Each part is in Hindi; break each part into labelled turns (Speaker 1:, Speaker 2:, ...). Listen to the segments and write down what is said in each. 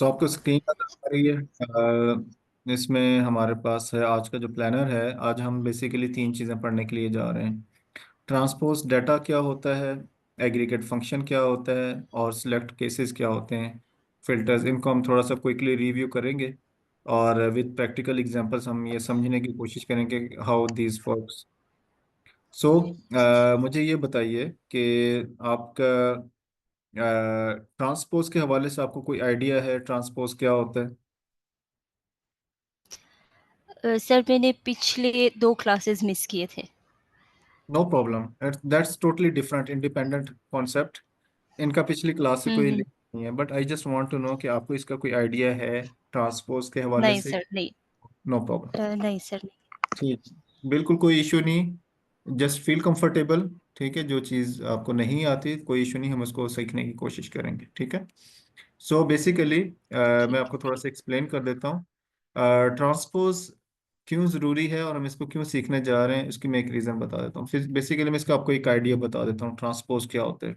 Speaker 1: सो आपको स्क्रीन नजर आ रही है। इसमें हमारे पास है आज का जो प्लानर है। आज हम बेसिकली तीन चीज़ें पढ़ने के लिए जा रहे हैं। ट्रांसपोज डाटा क्या होता है, एग्रीगेट फंक्शन क्या होता है, और सिलेक्ट केसेस क्या होते हैं, फिल्टर्स। इनको हम थोड़ा सा क्विकली रिव्यू करेंगे और विद प्रैक्टिकल एग्जांपल्स हम ये समझने की कोशिश करेंगे हाउ दिस वर्क्स। सो मुझे ये बताइए कि आपका ट्रांसपोज के हवाले से आपको कोई आइडिया है ट्रांसपोज क्या होता है?
Speaker 2: सर मैंने पिछले 2 क्लासेस मिस किए थे।
Speaker 1: No problem, that's totally different independent concept. इनका पिछली क्लास से
Speaker 2: हुँ,
Speaker 1: कोई
Speaker 2: हुँ।
Speaker 1: लिंक नहीं है, but I just want to know कि आपको इसका कोई आइडिया है ट्रांसपोज के हवाले
Speaker 2: नहीं
Speaker 1: से।
Speaker 2: सर, नहीं।
Speaker 1: No problem.
Speaker 2: नहीं सर, नहीं।
Speaker 1: ठीक, बिल्कुल कोई इशू नहीं, जस्ट फील कंफर्टेबल। ठीक है, जो चीज़ आपको नहीं आती कोई इशू नहीं, हम उसको सीखने की कोशिश करेंगे। ठीक है। सो बेसिकली मैं
Speaker 2: ठीक
Speaker 1: आपको
Speaker 2: है।
Speaker 1: थोड़ा सा एक्सप्लेन कर देता हूँ ट्रांसपोज क्यों ज़रूरी है और हम इसको क्यों सीखने जा रहे हैं। इसकी मैं एक रीज़न बता देता हूँ, फिर बेसिकली मैं इसका आपको एक आइडिया बता देता हूँ ट्रांसपोज क्या होता है।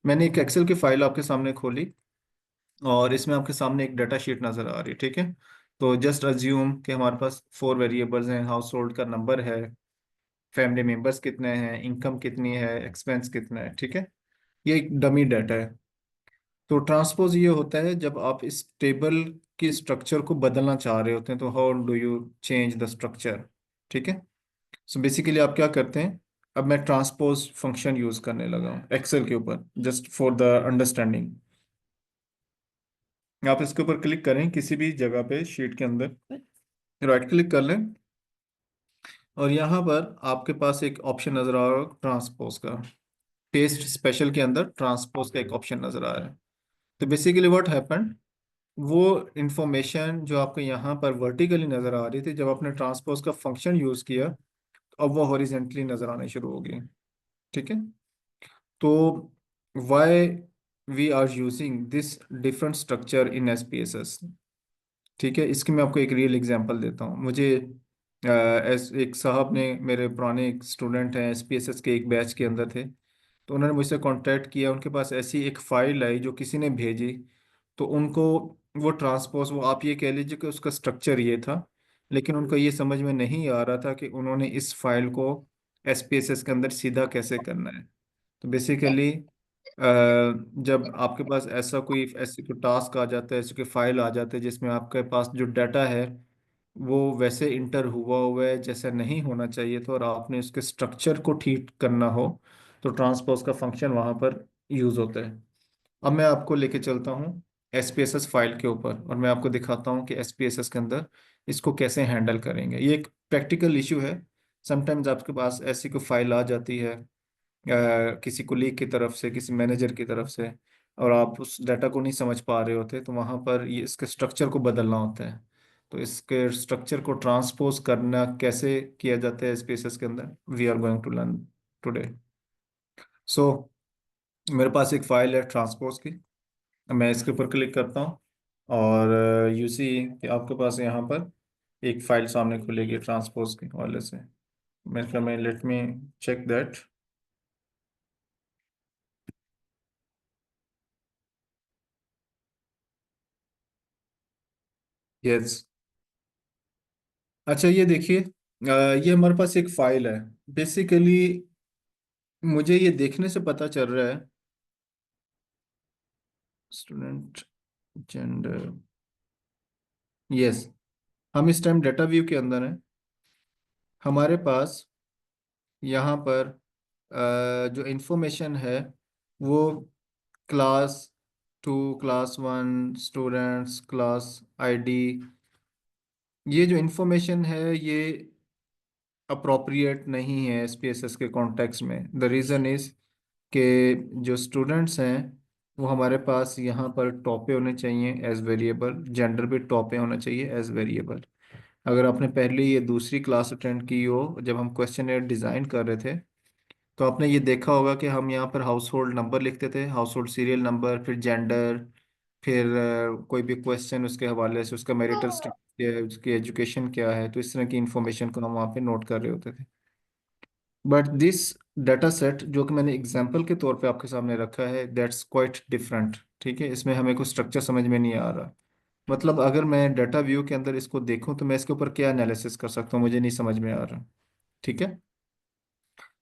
Speaker 1: मैंने एक एक्सेल की फाइल आपके सामने खोली और इसमें आपके सामने एक डाटा शीट नज़र आ रही है। ठीक है, तो जस्ट अज्यूम कि हमारे पास फोर वेरिएबल्स हैं। हाउस होल्ड का नंबर है, फैमिली मेंबर्स कितने हैं, इनकम कितनी है, एक्सपेंस कितना है। ठीक है, ये एक डमी डाटा है। तो ट्रांसपोज ये होता है जब आप इस टेबल की स्ट्रक्चर को बदलना चाह रहे होते हैं, तो how do you change the structure. ठीक है, सो बेसिकली आप क्या करते हैं। अब मैं ट्रांसपोज फंक्शन यूज करने लगा हूँ एक्सेल के ऊपर, जस्ट फॉर द अंडरस्टैंडिंग। आप इसके ऊपर क्लिक करें किसी भी जगह पे शीट के अंदर, राइट क्लिक कर लें और यहाँ पर आपके पास एक ऑप्शन नजर आ रहा है ट्रांसपोज का। पेस्ट स्पेशल के अंदर ट्रांसपोज का एक ऑप्शन नजर आ रहा है। तो बेसिकली व्हाट हैपेंड, वो इंफॉर्मेशन जो आपको यहाँ पर वर्टिकली नजर आ रही थी, जब आपने ट्रांसपोज का फंक्शन यूज किया तो अब वो हॉरिजेंटली नजर आने शुरू हो गई। ठीक है, तो why we are using this different structure in SPSS. ठीक है, इसकी मैं आपको एक रियल एग्जांपल देता हूँ। मुझे एक साहब ने, मेरे पुराने एक स्टूडेंट हैं एसपीएसएस के एक बैच के अंदर थे, तो उन्होंने मुझसे कांटेक्ट किया। उनके पास ऐसी एक फाइल आई जो किसी ने भेजी, तो उनको वो ट्रांसपोज, वो आप ये कह लीजिए कि उसका स्ट्रक्चर ये था, लेकिन उनको ये समझ में नहीं आ रहा था कि उन्होंने इस फाइल को एसपीएसएस के अंदर सीधा कैसे करना है। तो बेसिकली जब आपके पास ऐसे कोई टास्क आ जाता है, ऐसे कोई फाइल आ जाता है जिसमें आपके पास जो डाटा है वो वैसे इंटर हुआ हुआ है जैसा नहीं होना चाहिए, तो और आपने उसके स्ट्रक्चर को ठीक करना हो, तो ट्रांसपोज का फंक्शन वहां पर यूज होता है। अब मैं आपको लेके चलता हूँ एसपीएसएस फाइल के ऊपर और मैं आपको दिखाता हूँ कि एसपीएसएस के अंदर इसको कैसे हैंडल करेंगे। ये एक प्रैक्टिकल इशू है। समटाइम्स आपके पास ऐसी कोई फाइल आ जाती है किसी कुलीग की तरफ से, किसी मैनेजर की तरफ से, और आप उस डाटा को नहीं समझ पा रहे होते, तो वहाँ पर ये इसके स्ट्रक्चर को बदलना होता है। तो इसके स्ट्रक्चर को ट्रांसपोज करना कैसे किया जाता है स्पेसेस के अंदर, we are going to learn today. So मेरे पास एक फाइल है ट्रांसपोज की। मैं इसके ऊपर क्लिक करता हूँ और यू सी कि आपके पास यहाँ पर एक फाइल सामने खुलेगी ट्रांसपोज के हवाले से। मेरे ख्याल में, let me check that. Yes, अच्छा ये देखिए, ये हमारे पास एक फाइल है। बेसिकली मुझे ये देखने से पता चल रहा है स्टूडेंट जेंडर। यस, हम इस टाइम डाटा व्यू के अंदर हैं। हमारे पास यहाँ पर जो इंफॉर्मेशन है वो class two, class one, students, class ID, ये जो इंफॉर्मेशन है ये अप्रोप्रिएट नहीं है एसपीएसएस के कॉन्टेक्स्ट में। द रीज़न इज़ कि जो स्टूडेंट्स हैं वो हमारे पास यहाँ पर टॉप पे होने चाहिए एज वेरिएबल, जेंडर भी टॉप पे होना चाहिए एज वेरिएबल। अगर आपने पहले ये दूसरी क्लास अटेंड की हो, जब हम क्वेश्चन डिज़ाइन कर रहे थे, तो आपने ये देखा होगा कि हम यहाँ पर हाउस होल्ड नंबर लिखते थे, हाउस होल्ड सीरियल नंबर, फिर जेंडर, फिर कोई भी क्वेश्चन उसके हवाले से, उसका मैरिटल स्टेटस क्या है, उसकी एजुकेशन क्या है, तो इस तरह की इंफॉर्मेशन को हम वहाँ पे नोट कर रहे होते थे। बट दिस डाटा सेट जो कि मैंने एग्जांपल के तौर पे आपके सामने रखा है, दैट्स क्वाइट डिफरेंट। ठीक है, इसमें हमें कुछ स्ट्रक्चर समझ में नहीं आ रहा। मतलब अगर मैं डाटा व्यू के अंदर इसको देखूं तो मैं इसके ऊपर क्या एनालिसिस कर सकता हूँ, मुझे नहीं समझ में आ रहा। ठीक है,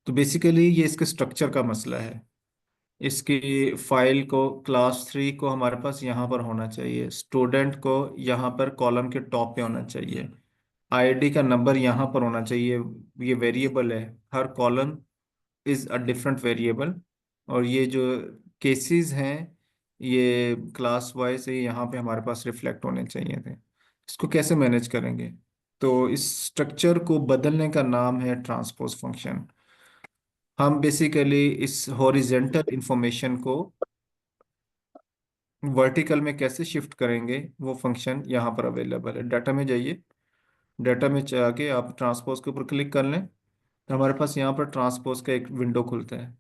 Speaker 1: तो बेसिकली ये इसके स्ट्रक्चर का मसला है। इसकी फाइल को क्लास 3 को हमारे पास यहाँ पर होना चाहिए, स्टूडेंट को यहाँ पर कॉलम के टॉप पे होना चाहिए, आईडी का नंबर यहाँ पर होना चाहिए। ये वेरिएबल है, हर column is a different variable. और ये जो केसेस हैं ये क्लास वाइज से यहाँ पे हमारे पास रिफ्लेक्ट होने चाहिए थे। इसको कैसे मैनेज करेंगे? तो इस स्ट्रक्चर को बदलने का नाम है ट्रांसपोज फंक्शन। हम बेसिकली इस हॉरिजेंटल इंफॉर्मेशन को वर्टिकल में कैसे शिफ्ट करेंगे, वो फंक्शन यहाँ पर अवेलेबल है। डाटा में जाइए, डाटा में जाके आप ट्रांसपोज के ऊपर क्लिक कर लें तो हमारे पास यहाँ पर ट्रांसपोज का एक विंडो खुलता है।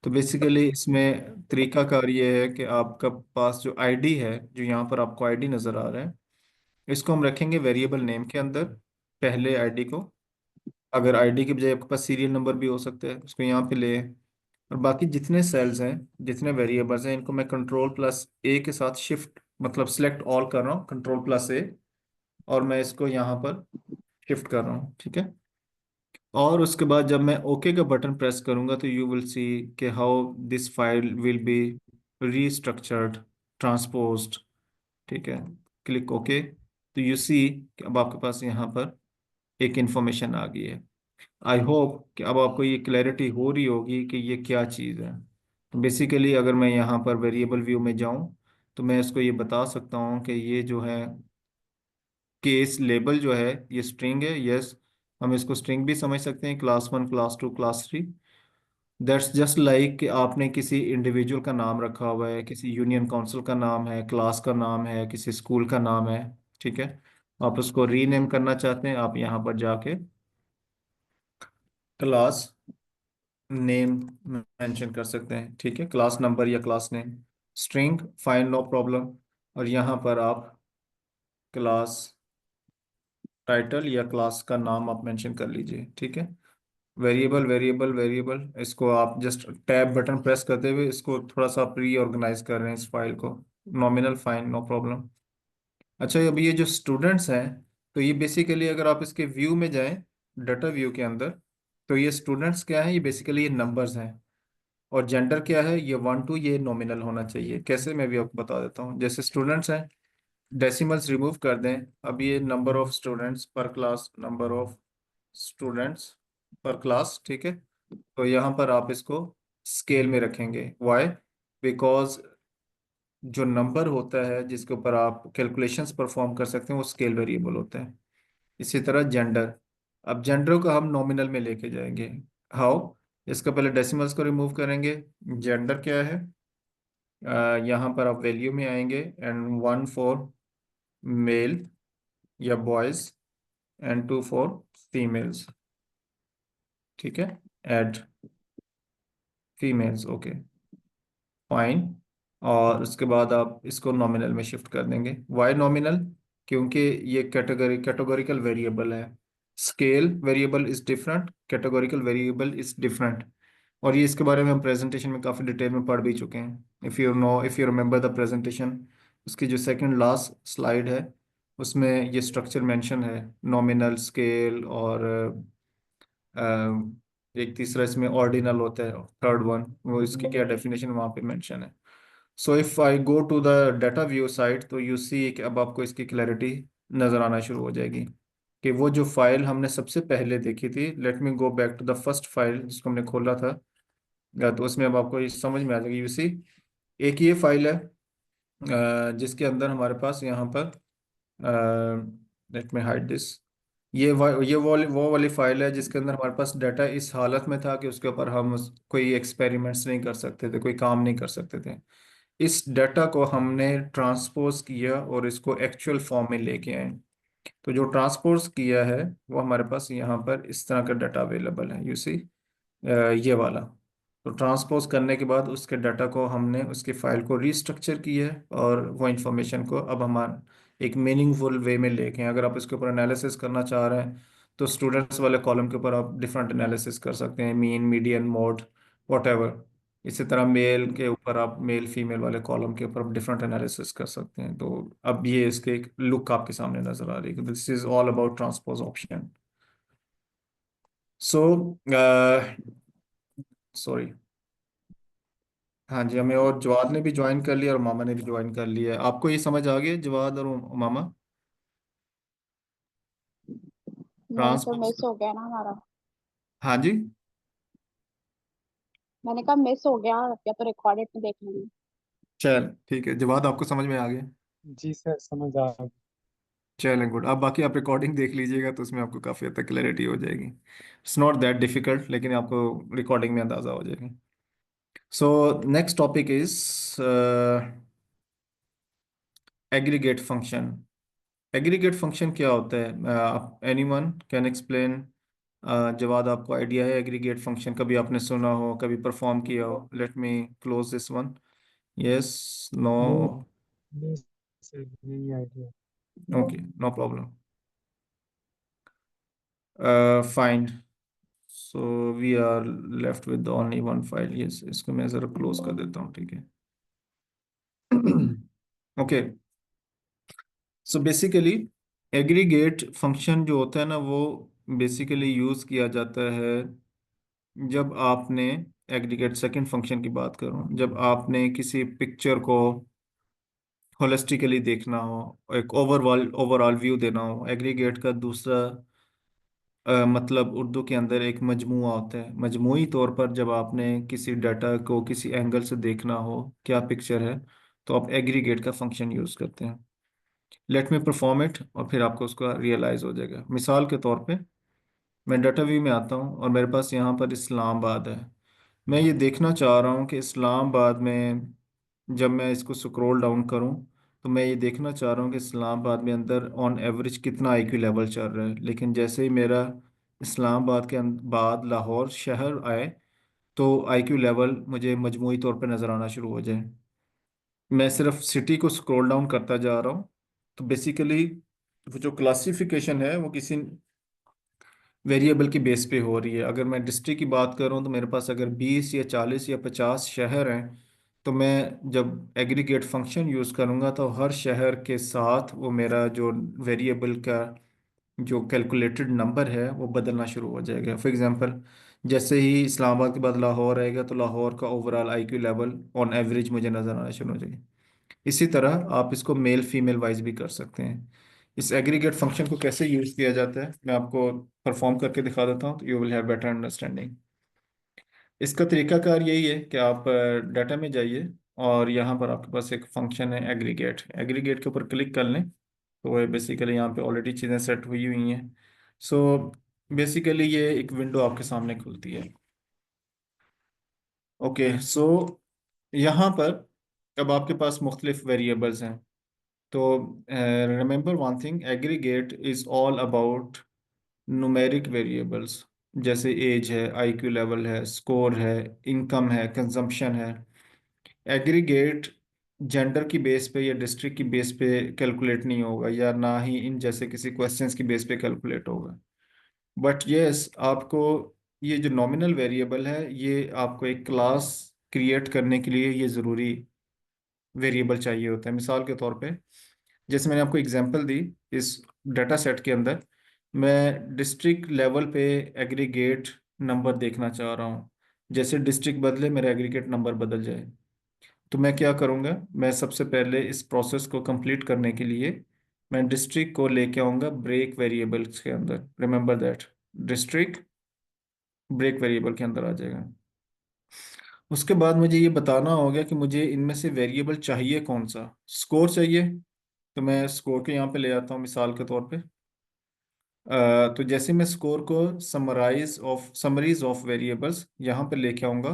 Speaker 1: तो बेसिकली इसमें तरीकाकार ये है कि आपका पास जो आईडी है, जो यहाँ पर आपको आईडी नज़र आ रहा है, इसको हम रखेंगे वेरिएबल नेम के अंदर, पहले आईडी को। अगर आईडी के बजाय आपके पास सीरियल नंबर भी हो सकता है, उसको यहाँ पे ले। और बाकी जितने सेल्स हैं, जितने वेरिएबल्स हैं, इनको मैं कंट्रोल+A के साथ शिफ्ट, मतलब सिलेक्ट ऑल कर रहा हूँ, कंट्रोल+A। और मैं इसको यहाँ पर शिफ्ट कर रहा हूँ। ठीक है, और उसके बाद जब मैं ओके का बटन प्रेस करूंगा तो यू विल सी कि how this file will be restructured, transposed. ठीक है, क्लिक ओके, तो यू सी कि अब आपके पास यहाँ पर एक इंफॉर्मेशन आ गई है। आई होप कि अब आपको ये क्लैरिटी हो रही होगी कि ये क्या चीज़ है। तो बेसिकली अगर मैं यहाँ पर वेरिएबल व्यू में जाऊँ तो मैं इसको ये बता सकता हूँ कि ये जो है केस लेबल जो है ये स्ट्रिंग है। यस, हम इसको स्ट्रिंग भी समझ सकते हैं, class 1, class 2, class 3। That's just like कि आपने किसी इंडिविजुअल का नाम रखा हुआ है, किसी यूनियन काउंसिल का नाम है, क्लास का नाम है, किसी स्कूल का नाम है। ठीक है, आप उसको रीनेम करना चाहते हैं, आप यहाँ पर जाके क्लास नेम मेंशन कर सकते हैं। ठीक है, क्लास नंबर या class name, string fine, no problem. और यहाँ पर आप क्लास टाइटल या क्लास का नाम आप मेंशन कर लीजिए। ठीक है, वेरिएबल वेरिएबल वेरिएबल, इसको आप जस्ट टैब बटन प्रेस करते हुए इसको थोड़ा सा रीऑर्गेनाइज कर रहे हैं इस फाइल को। Nominal fine, no problem. अच्छा, अब ये जो स्टूडेंट्स हैं, तो ये बेसिकली अगर आप इसके व्यू में जाएं, डाटा व्यू के अंदर, तो ये स्टूडेंट्स क्या है, ये बेसिकली ये नंबर्स हैं। और जेंडर क्या है, ये 1 2, ये नॉमिनल होना चाहिए। कैसे, मैं भी आपको बता देता हूँ। जैसे स्टूडेंट्स हैं, डेसिमल्स रिमूव कर दें। अब ये नंबर ऑफ स्टूडेंट्स पर क्लास, नंबर ऑफ स्टूडेंट्स पर क्लास। ठीक है, तो यहाँ पर आप इसको स्केल में रखेंगे। वाई? बिकॉज जो नंबर होता है जिसके ऊपर आप कैलकुलेशंस परफॉर्म कर सकते हैं वो स्केल वेरिएबल होता है। इसी तरह जेंडर, अब जेंडर को हम नॉमिनल में लेके जाएंगे। हाउ? इसका पहले डेसिमल्स को रिमूव करेंगे। जेंडर क्या है, यहाँ पर आप वैल्यू में आएंगे, एंड 1 फॉर मेल या बॉयज, एंड 2 फॉर फीमेल्स। ठीक है, एड फीमेल्स, ओके, फाइन। और उसके बाद आप इसको नॉमिनल में शिफ्ट कर देंगे। Why nominal? क्योंकि ये कैटेगोरिकल वेरिएबल है। Scale variable is different, categorical variable is different. और ये इसके बारे में हम प्रेजेंटेशन में काफ़ी डिटेल में पढ़ भी चुके हैं। If you remember the presentation, उसकी जो सेकंड लास्ट स्लाइड है उसमें ये स्ट्रक्चर मेंशन है, नॉमिनल, स्केल, और एक तीसरा इसमें ऑर्डिनल होता है, थर्ड वन, वो इसकी क्या डेफिनेशन वहाँ पे मेंशन है। So if I go to the data view site तो यू सी कि अब आपको इसकी क्लैरिटी नज़र आना शुरू हो जाएगी कि वो जो फाइल हमने सबसे पहले देखी थी, let me go back to the first file जिसको हमने खोला था, या तो उसमें अब आपको ये समझ में आ जाएगी। यू सी, एक ये फाइल है जिसके अंदर हमारे पास यहाँ पर, लेट मी हाइड दिस, वो वाली फाइल है जिसके अंदर हमारे पास डाटा इस हालत में था कि उसके ऊपर हम कोई एक्सपेरिमेंट्स नहीं कर सकते थे, कोई काम नहीं कर सकते थे। इस डाटा को हमने ट्रांसपोज किया और इसको एक्चुअल फॉर्म में लेके आए। तो जो ट्रांसपोज किया है वो हमारे पास यहाँ पर इस तरह का डाटा अवेलेबल है। यू सी, ये वाला। तो ट्रांसपोज करने के बाद उसके डाटा को हमने उसकी फाइल को रीस्ट्रक्चर किया है और वो इंफॉर्मेशन को अब हम एक मीनिंगफुल वे में लेके हैं। अगर आप इसके ऊपर एनालिसिस करना चाह रहे हैं तो स्टूडेंट्स वाले कॉलम के ऊपर आप डिफरेंट एनालिसिस कर सकते हैं, मीन, मीडियन, मोड, वॉट। इसी तरह मेल के ऊपर आप मेल फीमेल वाले कॉलम के ऊपर आप डिफरेंट एनालिसिस कर सकते हैं। तो अब ये इसके एक लुक आपके सामने नजर आ रही है, this is all about transpose option. So sorry, हाँ जी, हमें और जवाद ने भी ज्वाइन कर लिया और मामा ने भी ज्वाइन कर लिया। आपको ये समझ आ गया जवाद और मामा?
Speaker 3: नहीं सर,
Speaker 1: ट्रांसपोज,
Speaker 3: मिस हो गया ना हमारा।
Speaker 1: हाँ जी।
Speaker 3: मैंने कहा मिस हो गया, या तो रिकॉर्डेड में देख लेंगे।
Speaker 1: चल ठीक है, जवाद आपको समझ में आ गया?
Speaker 4: जी सर, समझ आ गया।
Speaker 1: चलें, गुड। अब बाकी आप रिकॉर्डिंग देख लीजिएगा तो उसमें आपको काफ़ी हद तक क्लैरिटी हो जाएगी। इट्स नॉट दैट डिफिकल्ट, लेकिन आपको रिकॉर्डिंग में अंदाज़ा हो जाएगा। So next topic is aggregate function. Aggregate function क्या होता है? आप एनीवन कैन एक्सप्लेन? जवाद, आपको आइडिया है एग्रीगेट फंक्शन? कभी आपने सुना हो, कभी परफॉर्म किया हो? Let me close this one. Yes, no?
Speaker 4: नहीं नहीं सर, यही idea.
Speaker 1: Okay, no problem, fine. So we are left with only one file. Yes, इसको मैं ज़रा क्लोज कर देता हूँ, ठीक है। Okay, so basically aggregate function जो होता है ना, वो बेसिकली यूज़ किया जाता है जब आपने, एग्रीगेट सेकंड फंक्शन की बात करूं, जब आपने किसी पिक्चर को होलिस्टिकली देखना हो, एक ओवरऑल ओवरऑल व्यू देना हो। एग्रीगेट का दूसरा मतलब उर्दू के अंदर एक मजमुआ होता है। मजमुई तौर पर जब आपने किसी डाटा को किसी एंगल से देखना हो, क्या पिक्चर है, तो आप एग्रीगेट का फंक्शन यूज़ करते हैं। लेट मी परफॉर्म इट और फिर आपको उसका रियलाइज़ हो जाएगा। मिसाल के तौर पे मैं डाटा व्यू में आता हूँ और मेरे पास यहाँ पर इस्लामाबाद है। मैं ये देखना चाह रहा हूँ कि इस्लामाबाद में, जब मैं इसको स्क्रॉल डाउन करूँ, तो मैं ये देखना चाह रहा हूँ कि इस्लामाबाद में अंदर ऑन एवरेज कितना आईक्यू लेवल चल रहा है। लेकिन जैसे ही मेरा इस्लामाबाद के बाद लाहौर शहर आए, तो आईक्यू लेवल मुझे मजमूई तौर पर नज़र आना शुरू हो जाए। मैं सिर्फ सिटी को स्क्रॉल डाउन करता जा रहा हूँ, तो बेसिकली वो जो क्लासिफिकेशन है वो किसी वेरिएबल की बेस पे हो रही है। अगर मैं डिस्ट्रिक्ट की बात करूं, तो मेरे पास अगर 20 या 40 या 50 शहर हैं, तो मैं जब एग्रीगेट फंक्शन यूज़ करूंगा तो हर शहर के साथ वो मेरा जो वेरिएबल का जो कैलकुलेटेड नंबर है वो बदलना शुरू हो जाएगा। फॉर एग्जांपल, जैसे ही इस्लामाबाद के बाद लाहौर आएगा, तो लाहौर का overall IQ level on average मुझे नज़र आना शुरू हो जाएगा। इसी तरह आप इसको मेल फीमेल वाइज भी कर सकते हैं। इस एग्रीगेट फंक्शन को कैसे यूज किया जाता है मैं आपको परफॉर्म करके दिखा देता हूँ, तो you will have better understanding. इसका तरीकाकार यही है कि आप डाटा में जाइए और यहाँ पर आपके पास एक फंक्शन है एग्रीगेट। एग्रीगेट के ऊपर क्लिक कर लें, तो वो बेसिकली यहाँ पे ऑलरेडी चीज़ें सेट हुई हुई हैं। सो बेसिकली ये एक विंडो आपके सामने खुलती है। ओके, सो यहाँ पर अब आपके पास मुख्तलिफ वेरिएबल्स हैं। तो remember one thing, aggregate is all about numeric variables, जैसे एज है, आईक्यू लेवल है, स्कोर है, इनकम है, कंजम्पशन है। एग्रीगेट जेंडर की बेस पे या डिस्ट्रिक्ट की बेस पे कैलकुलेट नहीं होगा, या ना ही इन जैसे किसी क्वेश्चंस की बेस पे कैलकुलेट होगा। बट यस, आपको ये जो नॉमिनल वेरिएबल है, ये आपको एक क्लास क्रिएट करने के लिए ये ज़रूरी वेरिएबल चाहिए होता है। मिसाल के तौर पे, जैसे मैंने आपको एग्जांपल दी, इस डाटा सेट के अंदर मैं डिस्ट्रिक्ट लेवल पे एग्रीगेट नंबर देखना चाह रहा हूँ। जैसे डिस्ट्रिक्ट बदले, मेरा एग्रीगेट नंबर बदल जाए, तो मैं क्या करूँगा? मैं सबसे पहले इस प्रोसेस को कंप्लीट करने के लिए मैं डिस्ट्रिक्ट को लेके आऊँगा ब्रेक वेरिएबल्स के अंदर। Remember that, district break variable के अंदर आ जाएगा। उसके बाद मुझे ये बताना होगा कि मुझे इनमें से वेरिएबल चाहिए कौन सा। स्कोर चाहिए, तो मैं स्कोर के यहाँ पे ले आता हूँ मिसाल के तौर पे। तो जैसे मैं स्कोर को समरीज ऑफ वेरिएबल्स यहाँ पे लेके आऊँगा,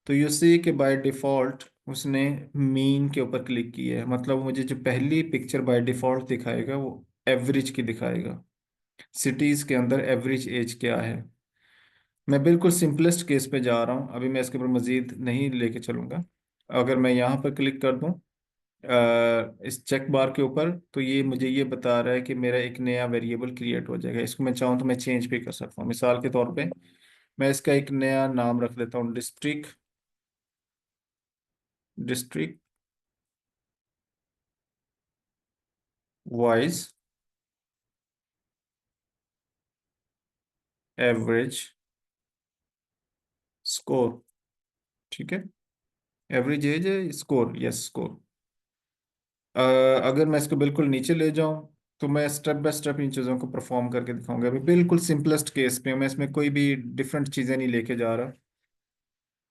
Speaker 1: तो यू सी कि बाय डिफ़ॉल्ट उसने मीन के ऊपर क्लिक किया है। मतलब मुझे जो पहली पिक्चर बाय डिफ़ॉल्ट दिखाएगा वो एवरेज की दिखाएगा। सिटीज़ के अंदर एवरेज एज क्या है। मैं बिल्कुल सिंपलेस्ट केस पे जा रहा हूँ, अभी मैं इसके ऊपर मज़ीद नहीं लेके चलूँगा। अगर मैं यहाँ पर क्लिक कर दूँ, इस चेक बार के ऊपर, तो ये मुझे ये बता रहा है कि मेरा एक नया वेरिएबल क्रिएट हो जाएगा। इसको मैं चाहूँ तो मैं चेंज भी कर सकता हूँ। मिसाल के तौर पे मैं इसका एक नया नाम रख देता हूँ, district district wise average score. ठीक है, एवरेज एज है, स्कोर, यस स्कोर। अगर मैं इसको बिल्कुल नीचे ले जाऊं तो मैं स्टेप बाय स्टेप इन चीज़ों को परफॉर्म करके दिखाऊंगा। अभी बिल्कुल सिंपलेस्ट केस पे हूं, मैं इसमें कोई भी डिफरेंट चीज़ें नहीं लेके जा रहा।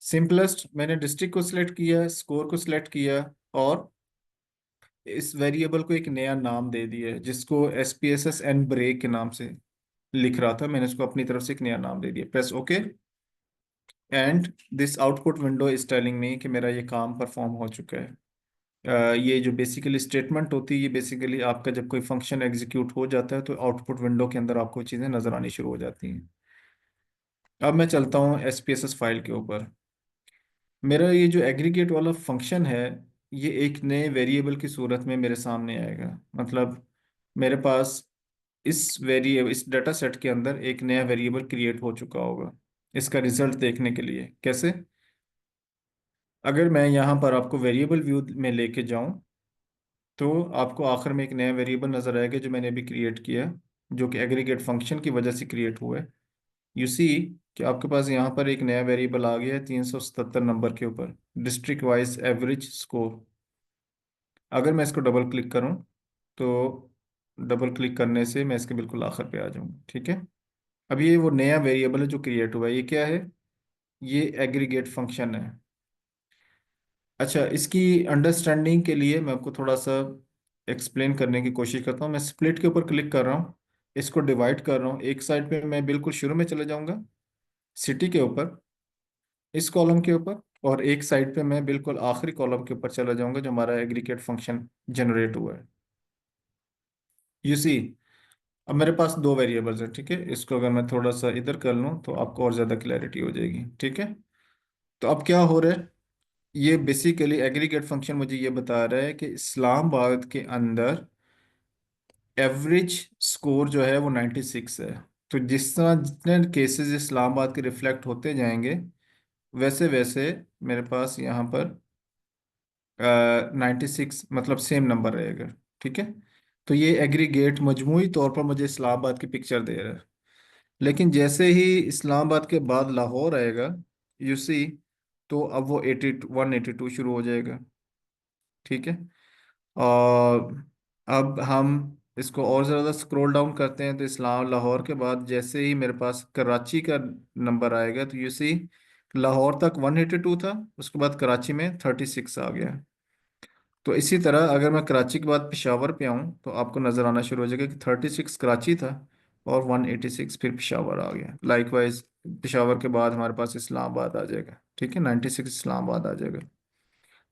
Speaker 1: सिंपलेस्ट, मैंने डिस्ट्रिक्ट को सिलेक्ट किया, स्कोर को सिलेक्ट किया, और इस वेरिएबल को एक नया नाम दे दिया है जिसको SPSS एंड ब्रेक के नाम से लिख रहा था। मैंने इसको अपनी तरफ से एक नया नाम दे दिया। Press okay, and this output window is telling me कि मेरा ये काम परफॉर्म हो चुका है। ये जो बेसिकली स्टेटमेंट होती है, ये बेसिकली आपका जब कोई फंक्शन एग्जीक्यूट हो जाता है तो आउटपुट विंडो के अंदर आपको चीज़ें नज़र आनी शुरू हो जाती हैं। अब मैं चलता हूँ SPSS फाइल के ऊपर। मेरा ये जो एग्रीगेट वाला फंक्शन है, ये एक नए वेरिएबल की सूरत में मेरे सामने आएगा। मतलब मेरे पास इस डाटा सेट के अंदर एक नया वेरिएबल क्रिएट हो चुका होगा। इसका रिजल्ट देखने के लिए कैसे, अगर मैं यहाँ पर आपको वेरिएबल व्यू में लेके जाऊँ तो आपको आखिर में एक नया वेरिएबल नज़र आएगा जो मैंने अभी क्रिएट किया, जो कि एग्रीगेट फंक्शन की वजह से क्रिएट हुआ है। यू सी कि आपके पास यहाँ पर एक नया वेरिएबल आ गया है 377 नंबर के ऊपर, डिस्ट्रिक्ट वाइज एवरेज स्कोर। अगर मैं इसको डबल क्लिक करूँ तो डबल क्लिक करने से मैं इसके बिल्कुल आखिर पे आ जाऊँगा। ठीक है, अब ये वो नया वेरिएबल है जो क्रिएट हुआ है। ये क्या है? ये एग्रीगेट फंक्शन है। अच्छा, इसकी अंडरस्टैंडिंग के लिए मैं आपको थोड़ा सा एक्सप्लेन करने की कोशिश करता हूँ। मैं स्प्लिट के ऊपर क्लिक कर रहा हूँ, इसको डिवाइड कर रहा हूँ। एक साइड पे मैं बिल्कुल शुरू में चले जाऊंगा सिटी के ऊपर, इस कॉलम के ऊपर, और एक साइड पे मैं बिल्कुल आखिरी कॉलम के ऊपर चला जाऊंगा जो हमारा एग्रीगेट फंक्शन जनरेट हुआ है। यू सी, अब मेरे पास दो वेरिएबल्स हैं। ठीक है, इसको अगर मैं थोड़ा सा इधर कर लूँ तो आपको और ज़्यादा क्लैरिटी हो जाएगी। ठीक है, तो अब क्या हो रहा है, ये बेसिकली एग्रीगेट फंक्शन मुझे ये बता रहा है कि इस्लामाबाद के अंदर एवरेज स्कोर जो है वो 96 है। तो जिस तरह जितने केसेस इस्लामाबाद के रिफ्लेक्ट होते जाएंगे, वैसे वैसे मेरे पास यहाँ पर 96 मतलब सेम नंबर रहेगा। ठीक है, तो ये एग्रीगेट मजमूई तौर पर मुझे इस्लामाबाद की पिक्चर दे रहा है। लेकिन जैसे ही इस्लामाबाद के बाद लाहौर आएगा, यू सी, तो अब वो 182 शुरू हो जाएगा। ठीक है, और अब हम इसको और ज़्यादा स्क्रॉल डाउन करते हैं तो इस्लाम लाहौर के बाद जैसे ही मेरे पास कराची का नंबर आएगा, तो यू सी लाहौर तक 182 था, उसके बाद कराची में 36 आ गया। तो इसी तरह अगर मैं कराची के बाद पेशावर पे आऊँ तो आपको नज़र आना शुरू हो जाएगा कि 36 कराची था और 186 फिर पेशावर आ गया। लाइकवाइज पेशावर के बाद हमारे पास इस्लामाबाद आ जाएगा। ठीक है, 96 इस्लामाबाद आ जाएगा।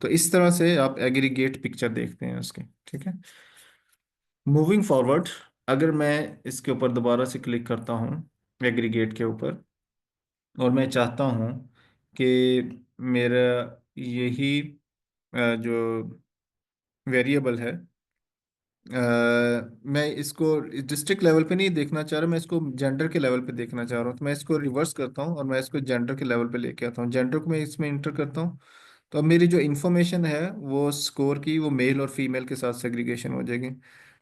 Speaker 1: तो इस तरह से आप एग्रीगेट पिक्चर देखते हैं उसके। ठीक है, मूविंग फॉरवर्ड, अगर मैं इसके ऊपर दोबारा से क्लिक करता हूँ एग्रीगेट के ऊपर, और मैं चाहता हूँ कि मेरा यही जो वेरिएबल है, मैं इसको डिस्ट्रिक्ट लेवल पे नहीं देखना चाह रहा, मैं इसको जेंडर के लेवल पे देखना चाह रहा हूँ। तो मैं इसको रिवर्स करता हूँ और मैं इसको जेंडर के लेवल पे लेके आता हूँ। जेंडर को मैं इसमें इंटर करता हूँ, तो अब मेरी जो इन्फॉर्मेशन है वो स्कोर की, वो मेल और फीमेल के साथ सेग्रीगेशन हो जाएगी।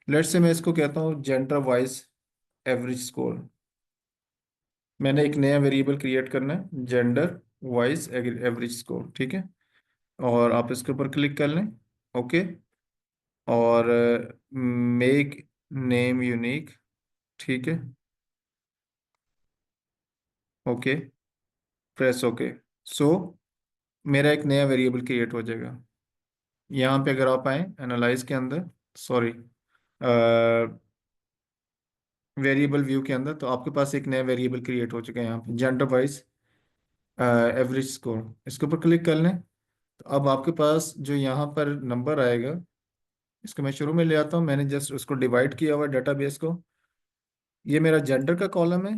Speaker 1: लेट्स से मैं इसको कहता हूँ जेंडर वाइज एवरेज स्कोर। मैंने एक नया वेरिएबल क्रिएट करना है, जेंडर वाइज एवरेज स्कोर। ठीक है, और आप इसके ऊपर क्लिक कर लें, ओके, और मेक नेम यूनिक। ठीक है, ओके, प्रेस ओके। सो मेरा एक नया वेरिएबल क्रिएट हो जाएगा। यहाँ पे अगर आप आए एनालाइज के अंदर, सॉरी, वेरिएबल व्यू के अंदर, तो आपके पास एक नया वेरिएबल क्रिएट हो चुका है यहाँ पे, जेंडर वाइज एवरेज स्कोर। इसके ऊपर क्लिक कर लें तो अब आपके पास जो यहाँ पर नंबर आएगा, इसको मैं शुरू में ले आता हूँ। मैंने जस्ट उसको डिवाइड किया हुआ डेटाबेस को। ये मेरा जेंडर का कॉलम है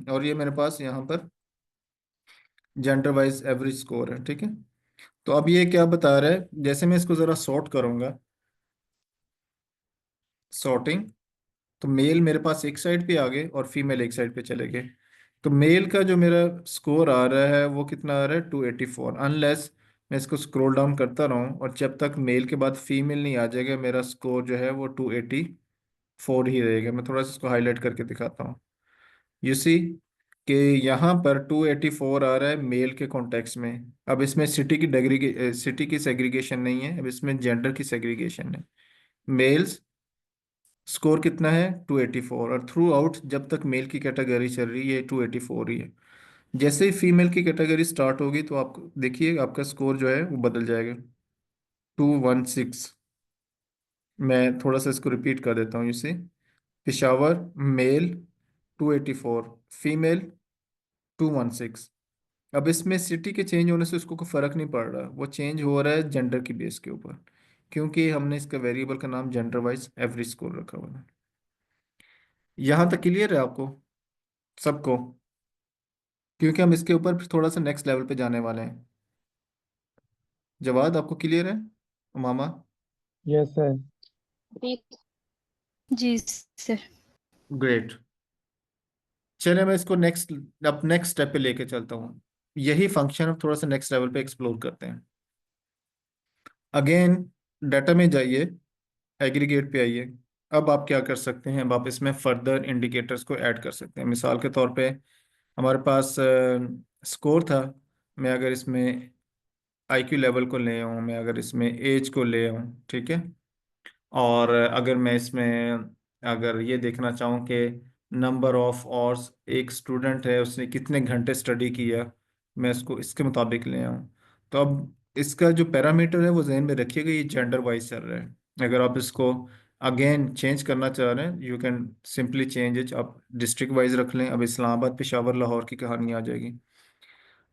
Speaker 1: और ये मेरे पास यहाँ पर जेंडर वाइज एवरेज स्कोर है। ठीक है, तो अब ये क्या बता रहा है, जैसे मैं इसको ज़रा सॉर्ट करूँगा, सॉर्टिंग, तो मेल मेरे पास एक साइड पे आ गए और फीमेल एक साइड पे चले गए। तो मेल का जो मेरा स्कोर आ रहा है वो कितना आ रहा है, 284, अनलेस मैं इसको स्क्रॉल डाउन करता रहूँ और जब तक मेल के बाद फीमेल नहीं आ जाएगा, मेरा स्कोर जो है वो 284 ही रहेगा। मैं थोड़ा सा इसको हाईलाइट करके दिखाता हूँ। यू सी कि यहाँ पर 284 आ रहा है मेल के कॉन्टेक्स्ट में। अब इसमें सिटी की सेग्रीगेशन नहीं है, अब इसमें जेंडर की सेग्रीगेशन है। मेल्स स्कोर कितना है, 284, और थ्रू आउट जब तक मेल की कैटेगरी चल रही है 284 ही है। जैसे ही फीमेल की कैटेगरी स्टार्ट होगी तो आप देखिए आपका स्कोर जो है वो बदल जाएगा, 216। मैं थोड़ा सा इसको रिपीट कर देता हूँ, इसे पिशावर मेल 284, फीमेल 216। अब इसमें सिटी के चेंज होने से उसको कोई फर्क नहीं पड़ रहा, वो चेंज हो रहा है जेंडर की बेस के ऊपर, क्योंकि हमने इसका वेरिएबल का नाम जेंडर वाइज एवरेज स्कोर रखा हुआ है। यहाँ तक क्लियर है आपको सबको? क्योंकि हम इसके ऊपर फिर थोड़ा सा नेक्स्ट लेवल पे जाने वाले हैं। जवाद आपको क्लियर है मामा?
Speaker 4: Yes sir.
Speaker 3: प्लीज।
Speaker 2: जी सर।
Speaker 1: ग्रेट। चलिए मैं इसको नेक्स्ट स्टेप पे लेके चलता हूँ। यही फंक्शन अब थोड़ा सा नेक्स्ट लेवल पे एक्सप्लोर करते हैं। अगेन डाटा में जाइए, एग्रीगेट पे आइए। अब आप क्या कर सकते हैं, अब आप इसमें फर्दर इंडिकेटर्स को ऐड कर सकते हैं। मिसाल के तौर पे हमारे पास स्कोर था, मैं अगर इसमें आईक्यू लेवल को ले आऊँ, मैं अगर इसमें एज को ले आऊँ, ठीक है, और अगर मैं इसमें अगर ये देखना चाहूँ कि नंबर ऑफ आवर्स एक स्टूडेंट है उसने कितने घंटे स्टडी किया, मैं इसको इसके मुताबिक ले आऊँ। तो अब इसका जो पैरामीटर है वो जहन में रखिएगा, ये जेंडर वाइज चल रहा है। अगर आप इसको अगेन चेंज करना चाह रहे हैं, you can simply change it, आप डिस्ट्रिक्ट वाइज रख लें। अब इस्लामाबाद, पेशावर, लाहौर की कहानी आ जाएगी।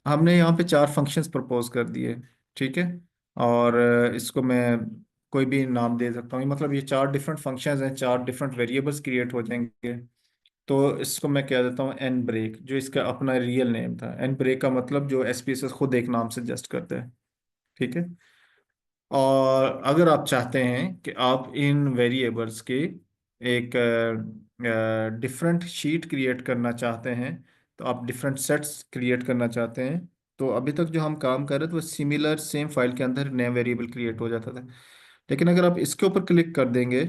Speaker 1: हमने यहाँ पे 4 फंक्शंस प्रपोज कर दिए, ठीक है, और इसको मैं कोई भी नाम दे सकता हूँ, मतलब ये 4 डिफरेंट फंक्शंस हैं, 4 डिफरेंट वेरिएबल्स क्रिएट हो जाएंगे। तो इसको मैं कह देता हूँ एन ब्रेक, जो इसका अपना रियल नेम था। एन ब्रेक का मतलब जो एसपीएसएस खुद एक नाम से जस्ट करता है, ठीक है। और अगर आप चाहते हैं कि आप इन वेरिएबल्स की एक डिफरेंट शीट क्रिएट करना चाहते हैं, तो आप डिफरेंट सेट्स क्रिएट करना चाहते हैं, तो अभी तक जो हम काम कर रहे थे वो सिमिलर सेम फाइल के अंदर नया वेरिएबल क्रिएट हो जाता था। लेकिन अगर आप इसके ऊपर क्लिक कर देंगे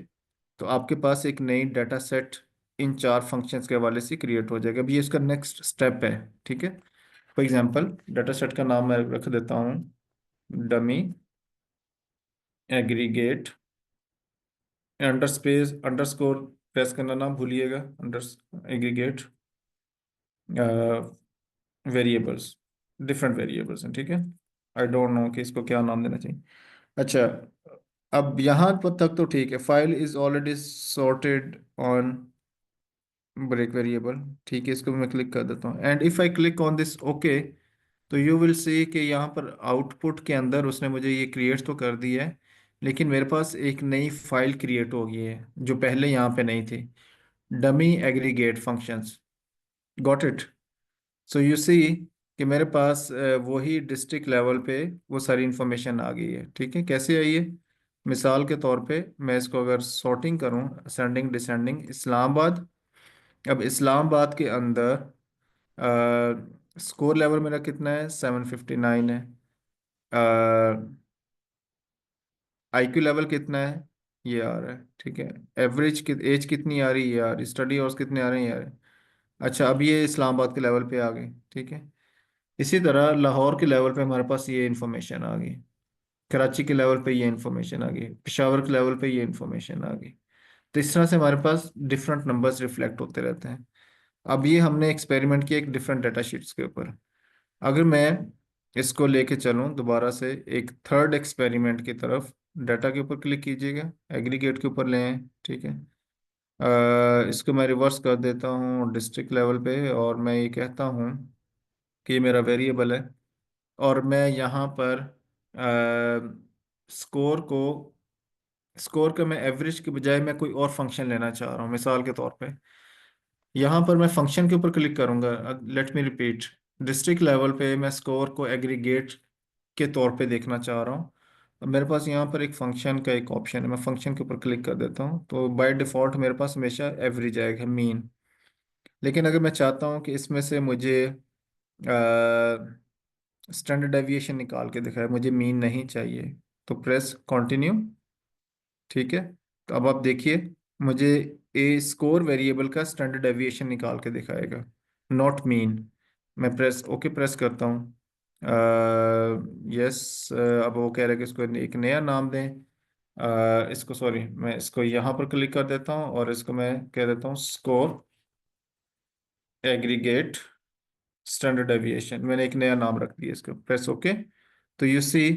Speaker 1: तो आपके पास एक नई डाटा सेट इन 4 फंक्शंस के हवाले से क्रिएट हो जाएगा। अभी ये इसका नेक्स्ट स्टेप है, ठीक है। फॉर एग्जांपल डाटा सेट का नाम मैं रख देता हूँ डमी एग्रीगेट, अंडरस्कोर प्रेस करना ना भूलिएगा, under aggregate variables, different variables हैं, ठीक है। आई डोंट नो कि इसको क्या नाम देना चाहिए। अच्छा, अब यहाँ पर तक तो ठीक है, file is already sorted on break variable, ठीक है, इसको मैं क्लिक कर देता हूँ and if I click on this okay, तो यू विल सी कि यहाँ पर आउटपुट के अंदर उसने मुझे ये क्रिएट तो कर दिया है, लेकिन मेरे पास एक नई फाइल क्रिएट हो गई है जो पहले यहाँ पे नहीं थी, dummy aggregate functions. Got it? So you see कि मेरे पास वही डिस्ट्रिक्ट लेवल पे वो सारी इंफॉर्मेशन आ गई है, ठीक है। कैसे आई है? मिसाल के तौर पे मैं इसको अगर सॉर्टिंग करूं, असेंडिंग डिसेंडिंग, इस्लामाबाद, अब इस्लामाबाद के अंदर स्कोर लेवल मेरा कितना है, 759 है। आईक्यू लेवल कितना है, ये आ रहा है, ठीक है। एवरेज एज कितनी आ रही है यार, स्टडी आवर्स कितने आ रहे हैं यार। अच्छा, अब ये इस्लामाबाद के लेवल पे आ गए, ठीक है। इसी तरह लाहौर के लेवल पे हमारे पास ये इंफॉर्मेशन आ गई, कराची के लेवल पे ये इंफॉर्मेशन आ गई, पेशावर के लेवल पे ये इंफॉर्मेशन आ गई। तो इस तरह से हमारे पास डिफरेंट नंबर्स रिफ्लेक्ट होते रहते हैं। अब ये हमने एक्सपेरिमेंट किया एक डिफरेंट डाटा शीट्स के ऊपर। अगर मैं इसको लेके चलूँ दोबारा से एक थर्ड एक्सपेरिमेंट की तरफ, डाटा के ऊपर क्लिक कीजिएगा, एग्रीगेट के ऊपर ले आए, ठीक है। इसको मैं रिवर्स कर देता हूँ डिस्ट्रिक्ट लेवल पे, और मैं ये कहता हूँ कि ये मेरा वेरिएबल है, और मैं यहाँ पर स्कोर को स्कोर का मैं एवरेज के बजाय मैं कोई और फंक्शन लेना चाह रहा हूँ। मिसाल के तौर पे यहाँ पर मैं फंक्शन के ऊपर क्लिक करूँगा, let me repeat, district level पे मैं स्कोर को एग्रीगेट के तौर पे देखना चाह रहा हूँ। तो मेरे पास यहाँ पर एक फंक्शन का एक ऑप्शन है, मैं फंक्शन के ऊपर क्लिक कर देता हूँ, तो बाय डिफ़ॉल्ट मेरे पास हमेशा एवरेज आएगा, मीन। लेकिन अगर मैं चाहता हूँ कि इसमें से मुझे स्टैंडर्ड डेविएशन निकाल के दिखाए, मुझे मीन नहीं चाहिए, तो प्रेस कंटिन्यू। ठीक है, तो अब आप देखिए मुझे ए स्कोर वेरिएबल का स्टैंडर्ड डेविएशन निकाल के दिखाएगा, नॉट मीन। मैं प्रेस ओके प्रेस करता हूँ, यस। अब वो कह रहा है कि इसको एक नया नाम दें। इसको सॉरी, मैं इसको यहाँ पर क्लिक कर देता हूँ और इसको मैं कह देता हूँ स्कोर एग्रीगेट स्टैंडर्ड डेविएशन। मैंने एक नया नाम रख दिया इसको, प्रेस ओके। तो यू सी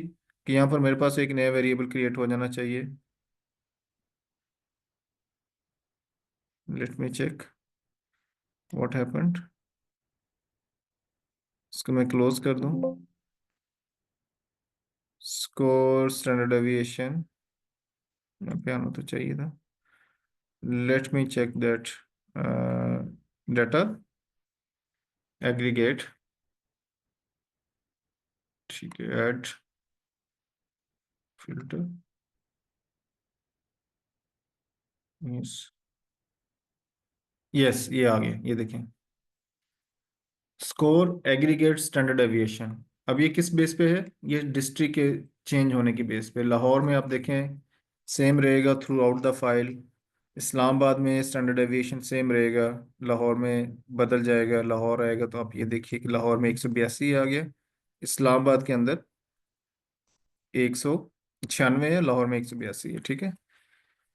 Speaker 1: कि यहाँ पर मेरे पास एक नया वेरिएबल क्रिएट हो जाना चाहिए। Let me check what happened. इसको मैं क्लोज कर दूं। स्कोर स्टैंडर्ड डेविएशन यहाँ पे आना तो चाहिए था। Let me check that data aggregate. ठीक है, ऐड फिल्टर, यस यस, ये आ गया, ये देखें स्कोर एग्रीगेट स्टैंडर्ड एविएशन। अब ये किस बेस पे है? ये डिस्ट्रिक्ट के चेंज होने की बेस पे। लाहौर में आप देखें सेम रहेगा through out the file, Islamabad में स्टैंडर्ड एविएशन सेम रहेगा, लाहौर में बदल जाएगा, लाहौर आएगा तो आप ये देखिए कि लाहौर में 182 आ गया, इस्लामाबाद के अंदर 196 है, लाहौर में 182 है। ठीक है,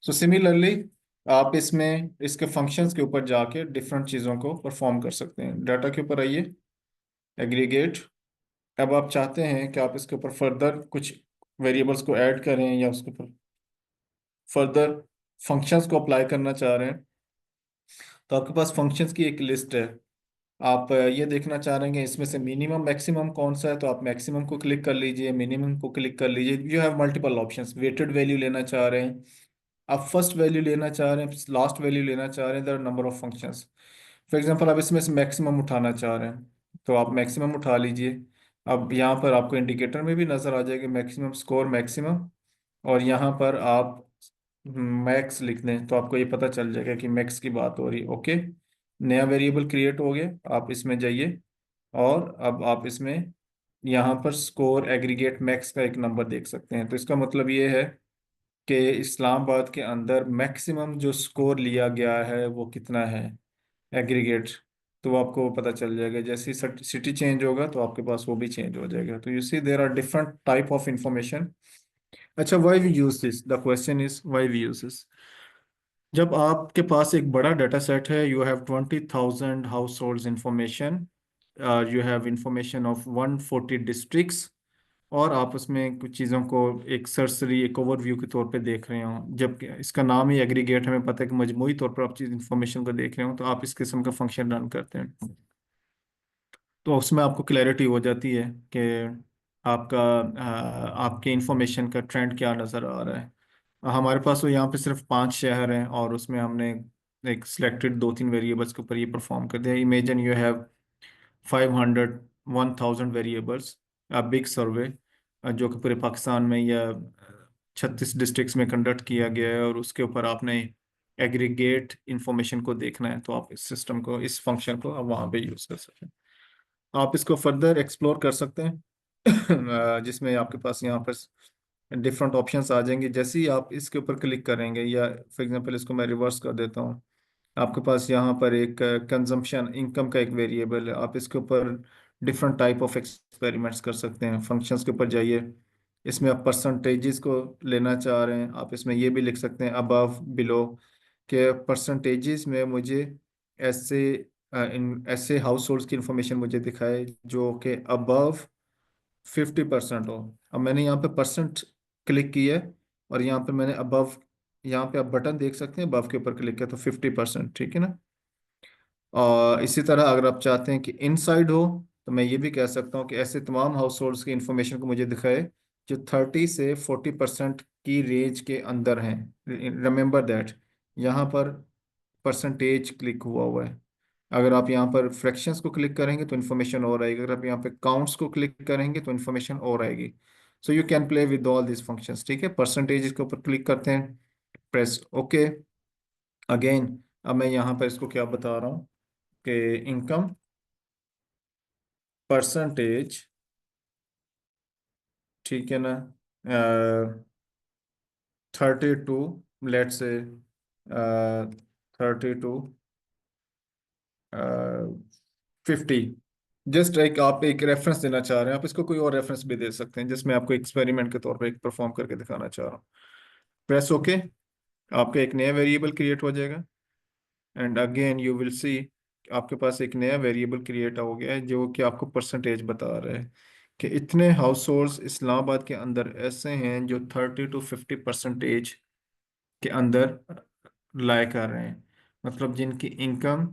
Speaker 1: सो सिमिलरली आप इसमें इसके फंक्शंस के ऊपर जाके डिफरेंट चीज़ों को परफॉर्म कर सकते हैं। डाटा के ऊपर आइए, एग्रीगेट। अब आप चाहते हैं कि आप इसके ऊपर फर्दर कुछ वेरिएबल्स को ऐड करें या उसके ऊपर फर्दर फंक्शंस को अप्लाई करना चाह रहे हैं, तो आपके पास फंक्शंस की एक लिस्ट है। आप ये देखना चाह रहे हैं कि इसमें से मिनिमम मैक्सिमम कौन सा है, तो आप मैक्सिमम को क्लिक कर लीजिए, मिनिमम को क्लिक कर लीजिए। You have multiple options. Weighted value लेना चाह रहे हैं आप, फर्स्ट वैल्यू लेना चाह रहे हैं, लास्ट वैल्यू लेना चाह रहे हैं, there are number of functions. For example आप इसमें से मैक्सिमम उठाना चाह रहे हैं तो आप मैक्सिमम उठा लीजिए। अब यहाँ पर आपको इंडिकेटर में भी नज़र आ जाएगा मैक्सिमम स्कोर मैक्सिमम, और यहाँ पर आप मैक्स लिख दें तो आपको ये पता चल जाएगा कि मैक्स की बात हो रही है। ओके, नया वेरिएबल क्रिएट हो गया, आप इसमें जाइए और अब आप इसमें यहाँ पर स्कोर एग्रीगेट मैक्स का एक नंबर देख सकते हैं। तो इसका मतलब ये है कि इस्लामाबाद के अंदर मैक्सिमम जो स्कोर लिया गया है वो कितना है एग्रीगेट, तो वो आपको पता चल जाएगा। जैसे ही सिटी चेंज होगा तो आपके पास वो भी चेंज हो जाएगा। तो you see there are different type of information. अच्छा, why we use this, the question is why we use this. जब आपके पास एक बड़ा डाटा सेट है, you have 20,000 household information, you have information of 140 districts, और आप उसमें कुछ चीज़ों को एक सरसरी एक ओवरव्यू के तौर पे देख रहे हो, जबकि इसका नाम ही एग्रीगेट, हमें पता है कि मजमूई तौर पर आप चीज़ इंफॉर्मेशन को देख रहे हो, तो आप इस किस्म का फंक्शन रन करते हैं। तो उसमें आपको क्लैरिटी हो जाती है कि आपका आपके इंफॉर्मेशन का ट्रेंड क्या नज़र आ रहा है। हमारे पास तो यहाँ पे सिर्फ 5 शहर हैं और उसमें हमने एक सिलेक्टेड 2-3 वेरिएबल्स के ऊपर ये परफॉर्म कर दिया। Imagine you have 500 1000 variables, a big survey जो कि पूरे पाकिस्तान में या 36 डिस्ट्रिक्ट्स में कंडक्ट किया गया है, और उसके ऊपर आपने एग्रीगेट इंफॉर्मेशन को देखना है, तो आप इस सिस्टम को, इस फंक्शन को आप वहाँ पे यूज़ कर सकते हैं। आप इसको फर्दर एक्सप्लोर कर सकते हैं जिसमें आपके पास यहाँ पर डिफरेंट ऑप्शंस आ जाएंगे। जैसे ही आप इसके ऊपर क्लिक करेंगे, या फॉर एग्जांपल इसको मैं रिवर्स कर देता हूँ, आपके पास यहाँ पर एक कंजम्पशन इनकम का एक वेरिएबल है, आप इसके ऊपर डिफरेंट टाइप ऑफ एक्सपेरिमेंट्स कर सकते हैं। फंक्शंस के ऊपर जाइए, इसमें आप परसेंटेजेस को लेना चाह रहे हैं, आप इसमें ये भी लिख सकते हैं अबव बिलो, के परसेंटेजेस में मुझे ऐसे इन ऐसे हाउस होल्ड्स की इंफॉर्मेशन मुझे दिखाए जो कि अबव 50% हो। अब मैंने यहाँ पे परसेंट क्लिक किया है और यहाँ पे मैंने अबव, यहाँ पे आप बटन देख सकते हैं, अबव के ऊपर क्लिक किया तो 50%, ठीक है ना। और इसी तरह अगर आप चाहते हैं कि इनसाइड हो, तो मैं ये भी कह सकता हूँ कि ऐसे तमाम हाउस होल्ड्स की इंफॉर्मेशन को मुझे दिखाए जो 30 से 40% की रेंज के अंदर हैं। रिमेंबर दैट यहाँ पर परसेंटेज क्लिक हुआ हुआ है, अगर आप यहाँ पर फ्रैक्शंस को क्लिक करेंगे तो इन्फॉर्मेशन और आएगी, अगर आप यहाँ पे काउंट्स को क्लिक करेंगे तो इन्फॉर्मेशन और आएगी। So you can play with all this functions, ठीक है। परसेंटेज के ऊपर क्लिक करते हैं, प्रेस ओके अगेन। अब मैं यहाँ पर इसको क्या बता रहा हूँ कि इनकम परसेंटेज, ठीक है ना, 32, लेट से 32 50। जस्ट एक आप एक रेफरेंस देना चाह रहे हैं, आप इसको कोई और रेफरेंस भी दे सकते हैं, जिसमें आपको एक्सपेरिमेंट के तौर पे एक परफॉर्म करके दिखाना चाह रहा हूँ। प्रेस ओके, आपका एक नया वेरिएबल क्रिएट हो जाएगा एंड अगेन यू विल सी आपके पास एक नया वेरिएबल क्रिएट हो गया है जो कि आपको परसेंटेज बता रहा है कि इतने हाउस होल्ड्स इस्लामाबाद के अंदर ऐसे हैं जो 30 to 50% के अंदर लाए कर रहे हैं। मतलब जिनकी इनकम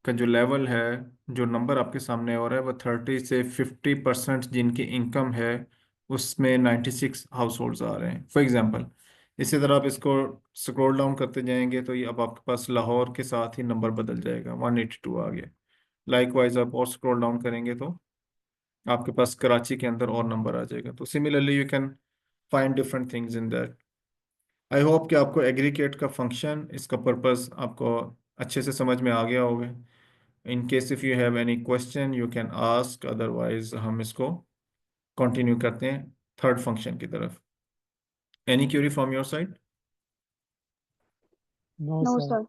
Speaker 1: का जो लेवल है, जो नंबर आपके सामने हो रहा है, वो 30 से 50% जिनकी इनकम है उसमें 96 हाउस होल्ड्स आ रहे हैं फॉर एग्जांपल। इसी तरह आप इसको स्क्रॉल डाउन करते जाएंगे तो ये अब आपके पास लाहौर के साथ ही नंबर बदल जाएगा, 182 आ गया। लाइकवाइज आप और स्क्रॉल डाउन करेंगे तो आपके पास कराची के अंदर और नंबर आ जाएगा। तो similarly you can find different things in that. I hope कि आपको एग्रीगेट का फंक्शन, इसका पर्पस आपको अच्छे से समझ में आ गया होगा। In case if you have any question you can ask, otherwise हम इसको कंटिन्यू करते हैं थर्ड फंक्शन की तरफ। Any query from your side?
Speaker 4: No
Speaker 3: no
Speaker 4: sir.
Speaker 3: Sir.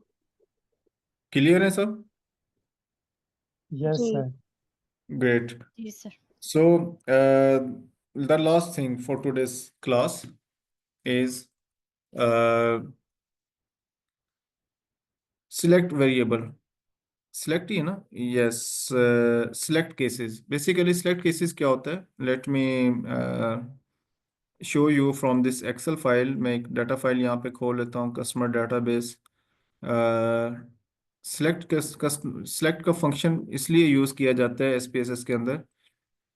Speaker 1: Clear है सब?
Speaker 4: यस
Speaker 3: जी।
Speaker 4: सर।
Speaker 1: ग्रेट।
Speaker 2: जी sir.
Speaker 1: So the last thing for today's class is select variable. Select ही है ना? Yes. Select cases, basically select cases क्या होता है, let me show you from this excel file. मैं एक डाटा फाइल यहाँ पे खोल लेता हूँ, कस्टमर डाटाबेस। सिलेक्ट सिलेक्ट का फंक्शन इसलिए यूज़ किया जाता है एसपीएसएस के अंदर,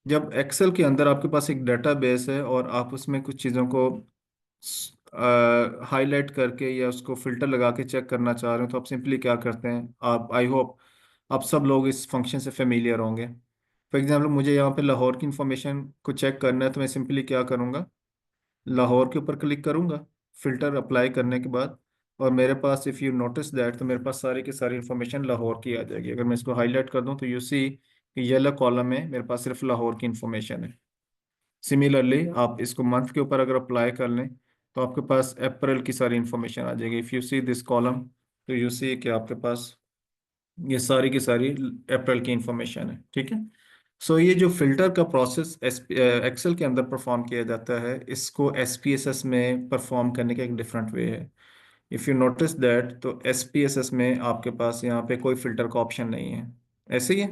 Speaker 1: जब एक्सेल के अंदर आपके पास एक डाटाबेस है और आप उसमें कुछ चीज़ों को हाईलाइट करके या उसको फिल्टर लगा के चेक करना चाह रहे हो, तो आप सिंपली क्या करते हैं, आप आई होप आप सब लोग इस फंक्शन से फेमिलियर होंगे। फॉर एग्जांपल मुझे यहाँ पे लाहौर की इंफॉर्मेशन को चेक करना है तो मैं सिंपली क्या करूँगा, लाहौर के ऊपर क्लिक करूँगा फिल्टर अप्लाई करने के बाद, और मेरे पास इफ़ यू नोटिस दैट तो मेरे पास सारी की सारी इंफॉर्मेशन लाहौर की आ जाएगी। अगर मैं इसको हाईलाइट कर दूँ तो यू सी कि येलो कॉलम में मेरे पास सिर्फ लाहौर की इंफॉर्मेशन है। सिमिलरली आप इसको मंथ के ऊपर अगर अप्लाई कर लें तो आपके पास अप्रैल की सारी इंफॉर्मेशन आ जाएगी। If you see this column तो यू सी कि आपके पास ये सारी की सारी अप्रैल की इंफॉर्मेशन है, ठीक है। सो ये जो फिल्टर का प्रोसेस एक्सेल के अंदर परफॉर्म किया जाता है, इसको एसपीएसएस में परफॉर्म करने का एक डिफरेंट वे है। इफ़ यू नोटिस दैट तो एसपीएसएस में आपके पास यहाँ पे कोई फिल्टर का ऑप्शन नहीं है, ऐसे ही है।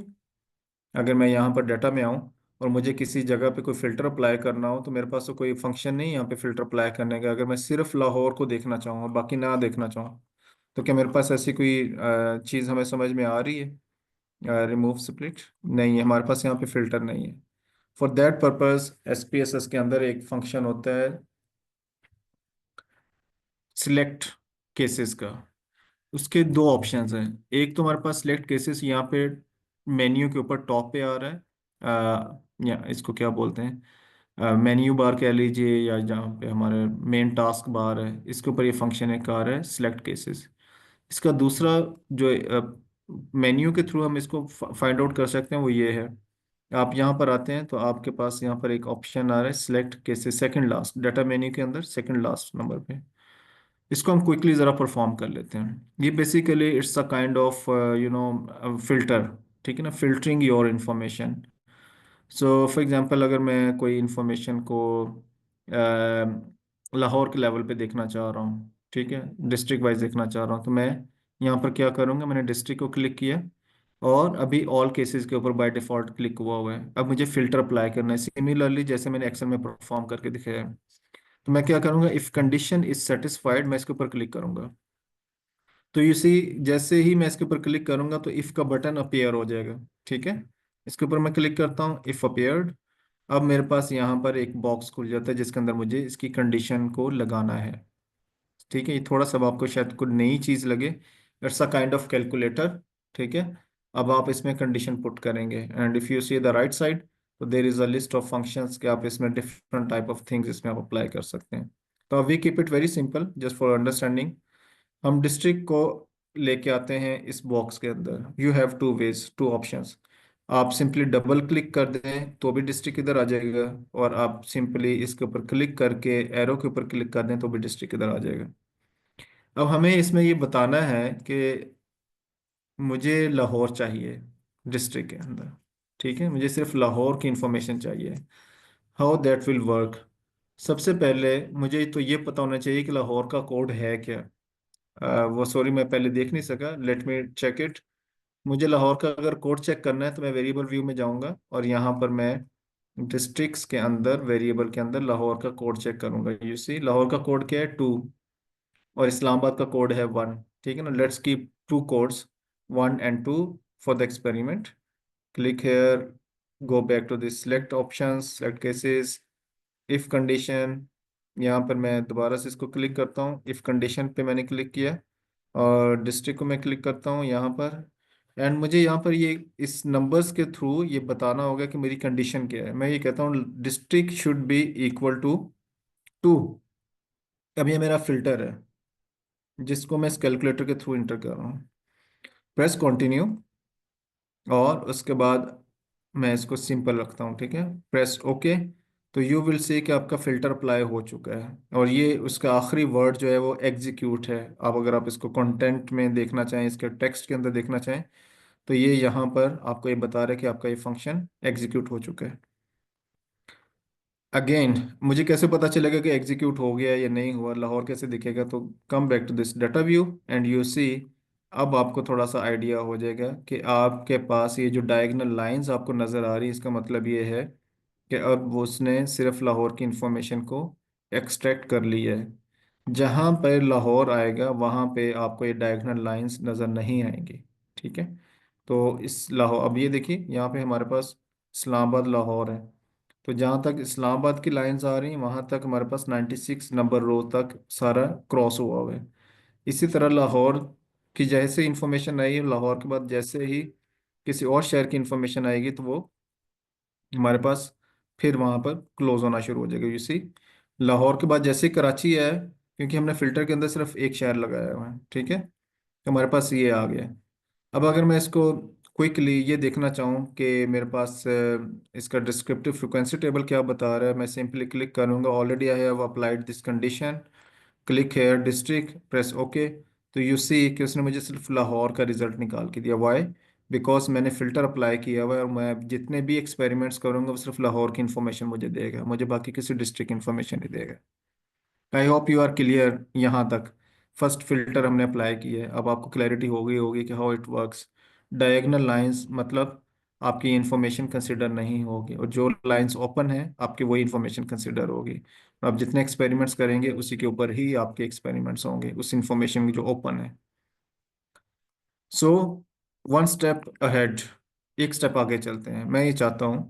Speaker 1: अगर मैं यहाँ पर डाटा में आऊँ और मुझे किसी जगह पे कोई फिल्टर अप्लाई करना हो तो मेरे पास तो कोई फंक्शन नहीं है यहाँ पे फिल्टर अप्लाई करने का। अगर मैं सिर्फ लाहौर को देखना चाहूँ और बाकी ना देखना चाहूँ तो क्या मेरे पास ऐसी कोई चीज़ हमें समझ में आ रही है? रिमूव स्प्लिट नहीं है, हमारे पास यहाँ पे फिल्टर नहीं है। फॉर दैट पर्पस एसपीएसएस के अंदर एक फंक्शन होता है सिलेक्ट केसेस का। उसके दो ऑप्शंस हैं। एक तो हमारे पास सिलेक्ट केसेस यहाँ पे मेन्यू के ऊपर टॉप पे आ रहा है, या इसको क्या बोलते हैं, मेन्यू बार कह लीजिए, या जहाँ पे हमारे मेन टास्क बार है इसके ऊपर ये फंक्शन एक आ रहा है सिलेक्ट केसेस। इसका दूसरा जो मेन्यू के थ्रू हम इसको फाइंड आउट कर सकते हैं वो ये है, आप यहाँ पर आते हैं तो आपके पास यहाँ पर एक ऑप्शन आ रहा है select cases, second last data menu के अंदर सेकंड लास्ट नंबर पे। इसको हम क्विकली ज़रा परफॉर्म कर लेते हैं। ये basically it's a kind of you know filter, ठीक है ना, filtering your information. So for example अगर मैं कोई इंफॉर्मेशन को लाहौर के लेवल पे देखना चाह रहा हूँ, ठीक है, डिस्ट्रिक्ट वाइज देखना चाह रहा हूँ, तो मैं यहाँ पर क्या करूँगा, मैंने डिस्ट्रिक्ट को क्लिक किया और अभी ऑल केसेस के ऊपर बाय डिफ़ॉल्ट क्लिक हुआ है। अब मुझे फिल्टर अप्लाई करना है सिमिलरली जैसे मैंने एक्सेल में परफॉर्म करके दिखाया है। तो मैं क्या करूँगा, इफ़ कंडीशन इज सेटिस्फाइड मैं इसके ऊपर क्लिक करूँगा। तो यू सी जैसे ही मैं इसके ऊपर क्लिक करूंगा तो इफ का बटन अपीयर हो जाएगा, ठीक है। इसके ऊपर मैं क्लिक करता हूँ, इफ अपीयर्ड। अब मेरे पास यहाँ पर एक बॉक्स खुल जाता है जिसके अंदर मुझे इसकी कंडीशन को लगाना है, ठीक है। ये थोड़ा सा आपको शायद कुछ नई चीज़ लगे, it's a kind of calculator, ठीक है। अब आप इसमें कंडीशन पुट करेंगे, and if you see the right side, तो there is a list of functions कि आप इसमें डिफरेंट टाइप ऑफ थिंग्स इसमें आप अप्लाई कर सकते हैं। तो we keep it very simple just for understanding. हम डिस्ट्रिक्ट को लेके आते हैं इस बॉक्स के अंदर। You have two ways, two options. आप सिंपली डबल क्लिक कर दें तो भी डिस्ट्रिक्ट इधर आ जाएगा, और आप सिंपली इसके ऊपर क्लिक करके एरो के ऊपर क्लिक कर दें तो भी डिस्ट्रिक्ट इधर आ जाएगा। अब हमें इसमें ये बताना है कि मुझे लाहौर चाहिए डिस्ट्रिक्ट के अंदर। ठीक है, मुझे सिर्फ लाहौर की इंफॉर्मेशन चाहिए। How that will work? सबसे पहले मुझे तो ये पता होना चाहिए कि लाहौर का कोड है क्या। वो सॉरी, मैं पहले देख नहीं सका, लेट मी चेक इट। मुझे लाहौर का अगर कोड चेक करना है तो मैं वेरिएबल व्यू में जाऊंगा, और यहाँ पर मैं डिस्ट्रिक्ट्स के अंदर वेरिएबल के अंदर लाहौर का कोड चेक करूंगा। यू सी लाहौर का कोड क्या है? 2। और इस्लामाबाद का कोड है 1। ठीक है ना, let's keep 2 codes, 1 and 2 for the experiment. Click here, go back to this select options, select cases, if condition. यहाँ पर मैं दोबारा से इसको क्लिक करता हूँ, इफ कंडीशन पे मैंने क्लिक किया, और डिस्ट्रिक्ट को मैं क्लिक करता हूँ यहाँ पर। एंड मुझे यहाँ पर ये इस नंबर्स के थ्रू ये बताना होगा कि मेरी कंडीशन क्या है। मैं ये कहता हूँ district should be equal to 2। अब ये मेरा फिल्टर है जिसको मैं इस कैलकुलेटर के थ्रू इंटर कर रहा हूँ। प्रेस कंटिन्यू, और उसके बाद मैं इसको सिंपल रखता हूँ। ठीक है, प्रेस ओके। तो यू विल सी कि आपका फिल्टर अप्लाई हो चुका है, और ये उसका आखिरी वर्ड जो है वो एग्जीक्यूट है। आप अगर आप इसको कंटेंट में देखना चाहें, इसके टेक्स्ट के अंदर देखना चाहें, तो ये यहाँ पर आपको ये बता रहा है कि आपका ये फंक्शन एग्जीक्यूट हो चुका है। अगेन, मुझे कैसे पता चलेगा कि एग्जीक्यूट हो गया या नहीं हुआ? लाहौर कैसे दिखेगा? तो come back to this data view and you see. अब आपको थोड़ा सा आइडिया हो जाएगा कि आपके पास ये जो डायगोनल लाइंस आपको नज़र आ रही है, इसका मतलब ये है कि अब वो उसने सिर्फ लाहौर की इंफॉर्मेशन को एक्सट्रैक्ट कर लिया है। जहाँ पर लाहौर आएगा वहाँ पे आपको ये डायगोनल लाइंस नज़र नहीं आएंगी। ठीक है, तो इस लाहौर, अब ये देखिए यहाँ पे हमारे पास इस्लामाबाद लाहौर है, तो जहाँ तक इस्लामाबाद की लाइंस आ रही हैं वहाँ तक हमारे पास 96 नंबर रो तक सारा क्रॉस हुआ हुआ है। इसी तरह लाहौर की जैसे इंफॉर्मेशन आई है, लाहौर के बाद जैसे ही किसी और शहर की इंफॉर्मेशन आएगी तो वो हमारे पास फिर वहाँ पर क्लोज होना शुरू हो जाएगा। सी लाहौर के बाद जैसे ही कराची है, क्योंकि हमने फिल्टर के अंदर सिर्फ एक शहर लगाया हुआ है, ठीक है, तो हमारे पास ये आ गया। अब अगर मैं इसको क्विकली ये देखना चाहूँ कि मेरे पास इसका डिस्क्रिप्टिव फ्रिक्वेंसी टेबल क्या बता रहा है, मैं सिंपली क्लिक करूँगा, already I have applied this condition, click here district, press okay. तो यू सी कि उसने मुझे सिर्फ लाहौर का रिजल्ट निकाल के दिया। वाई? बिकॉज मैंने फ़िल्टर अप्लाई किया हुआ है, और मैं जितने भी एक्सपेरिमेंट्स करूँगा वो सिर्फ लाहौर की इन्फॉर्मेशन मुझे देगा, मुझे बाकी किसी डिस्ट्रिक्ट इन्फॉर्मेशन नहीं देगा। I hope you are clear यहाँ तक। फर्स्ट फिल्टर हमने अप्लाई किया है, अब आपको क्लैरिटी हो गई होगी कि how it works. Diagonal lines मतलब आपकी इंफॉर्मेशन कंसिडर नहीं होगी, और जो लाइंस ओपन है आपकी वही इंफॉर्मेशन कंसिडर होगी। और आप जितने एक्सपेरिमेंट्स करेंगे उसी के ऊपर ही आपके एक्सपेरिमेंट्स होंगे, उस इंफॉर्मेशन की जो ओपन है। सो वन स्टेप अहेड, एक स्टेप आगे चलते हैं। मैं ये चाहता हूँ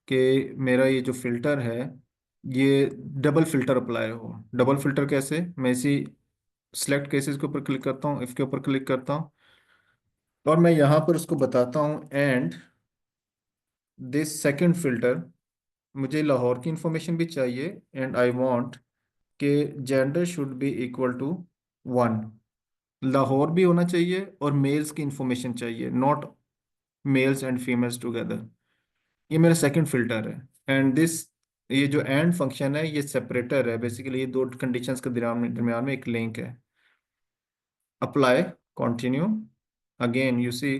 Speaker 1: कि मेरा ये जो फिल्टर है ये डबल फिल्टर अप्लाई हो। डबल फिल्टर कैसे? मैं इसी सिलेक्ट केसेस के ऊपर क्लिक करता हूँ, इफ के ऊपर क्लिक करता हूँ, और मैं यहाँ पर उसको बताता हूँ एंड दिस सेकंड फिल्टर, मुझे लाहौर की इंफॉर्मेशन भी चाहिए, एंड आई वांट कि gender should be equal to 1। Lahore भी होना चाहिए और मेल्स की इंफॉर्मेशन चाहिए, not males and females together. ये मेरा सेकंड फिल्टर है, एंड दिस, ये जो एंड फंक्शन है ये सेपरेटर है। बेसिकली ये दो कंडीशंस के दरमियान में एक लिंक है। Apply, continue, again you see,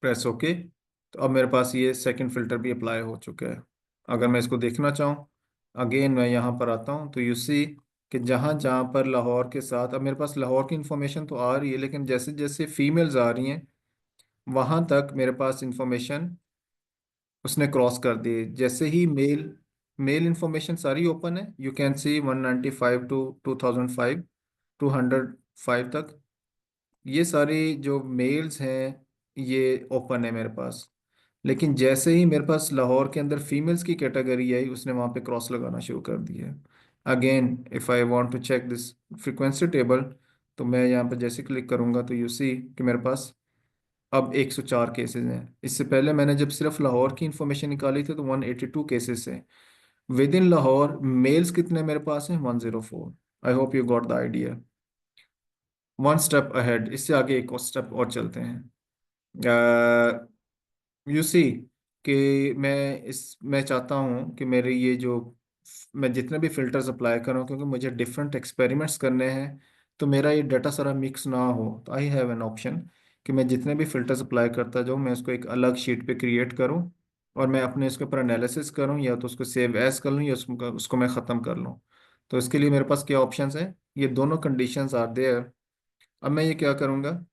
Speaker 1: press okay. तो अब मेरे पास ये सेकंड फिल्टर भी अप्लाई हो चुका है। अगर मैं इसको देखना चाहूँ, अगेन मैं यहाँ पर आता हूँ, तो यू सी कि जहाँ जहाँ पर लाहौर के साथ, अब मेरे पास लाहौर की इंफॉर्मेशन तो आ रही है, लेकिन जैसे जैसे फीमेल्स आ रही हैं वहाँ तक मेरे पास इंफॉर्मेशन उसने क्रॉस कर दी। जैसे ही मेल, मेल इंफॉर्मेशन सारी ओपन है, यू कैन सी 195 टू 2005, 205 तक, ये सारी जो मेल्स हैं ये ओपन है मेरे पास। लेकिन जैसे ही मेरे पास लाहौर के अंदर फीमेल्स की कैटेगरी आई उसने वहाँ पे क्रॉस लगाना शुरू कर दिया। Again if I want to check this frequency table, तो मैं यहाँ पर जैसे क्लिक करूँगा तो यू सी कि मेरे पास अब 104 केसेस हैं। इससे पहले मैंने जब सिर्फ लाहौर की इंफॉर्मेशन निकाली थी तो 182 केसेस हैं। विद इन लाहौर मेल्स कितने मेरे पास हैं? 104। आई hope you got the idea. One step ahead, इससे आगे एक और स्टेप और चलते हैं। यू सी कि मैं चाहता हूँ कि मेरे ये जो मैं जितने भी फिल्टर्स अप्लाई करूँ, क्योंकि मुझे डिफरेंट एक्सपेरिमेंट्स करने हैं, तो मेरा ये डाटा सारा मिक्स ना हो, तो आई हैव एन ऑप्शन कि मैं जितने भी फिल्टर्स अप्लाई करता जाऊँ मैं उसको एक अलग शीट पे क्रिएट करूँ और मैं अपने इसके ऊपर एनालिसिस करूँ, या तो उसको सेव एज कर लूँ या उसको मैं ख़त्म कर लूँ। तो इसके लिए मेरे पास क्या ऑप्शंस हैं? ये दोनों कंडीशंस आर देयर। अब मैं ये क्या करूँगा,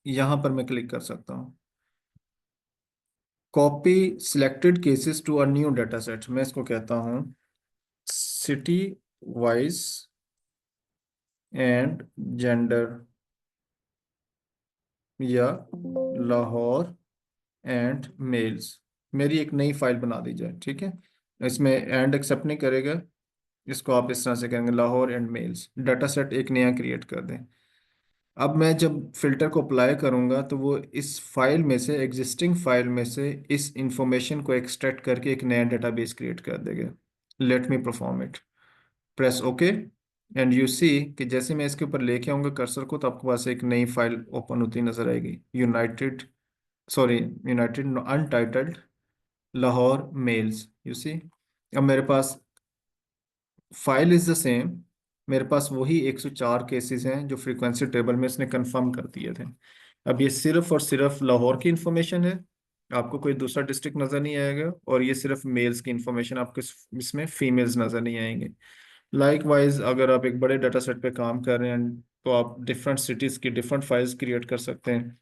Speaker 1: यहाँ पर मैं क्लिक कर सकता हूँ, copy selected cases to a new data set. मैं इसको कहता हूँ सिटी वाइज एंड जेंडर, या लाहौर एंड मेल्स। मेरी एक नई फाइल बना दी जाए, ठीक है? इसमें एंड एक्सेप्ट नहीं करेगा, इसको आप इस तरह से करेंगे Lahore and males, data set एक नया क्रिएट कर दें। अब मैं जब फिल्टर को अप्लाई करूंगा तो वो इस फाइल में से, एग्जिस्टिंग फाइल में से, इस इंफॉर्मेशन को एक्सट्रैक्ट करके एक नया डेटाबेस क्रिएट कर देगा। Let me perform it. Press okay and you see कि जैसे मैं इसके ऊपर लेके आऊंगा कर्सर को, तो आपके पास एक नई फाइल ओपन होती नजर आएगी, united, sorry, united untitled Lahore males. You see, अब मेरे पास फाइल इज द सेम, मेरे पास वही 104 केसेस हैं जो फ्रीक्वेंसी टेबल में इसने कंफर्म कर दिए थे। अब ये सिर्फ और सिर्फ लाहौर की इंफॉर्मेशन है, आपको कोई दूसरा डिस्ट्रिक्ट नज़र नहीं आएगा, और ये सिर्फ मेल्स की इंफॉर्मेशन, आपको इसमें फीमेल्स नज़र नहीं आएंगे। लाइकवाइज अगर आप एक बड़े डाटा सेट पे काम कर रहे हैं तो आप डिफरेंट सिटीज़ की डिफरेंट फाइल्स क्रिएट कर सकते हैं,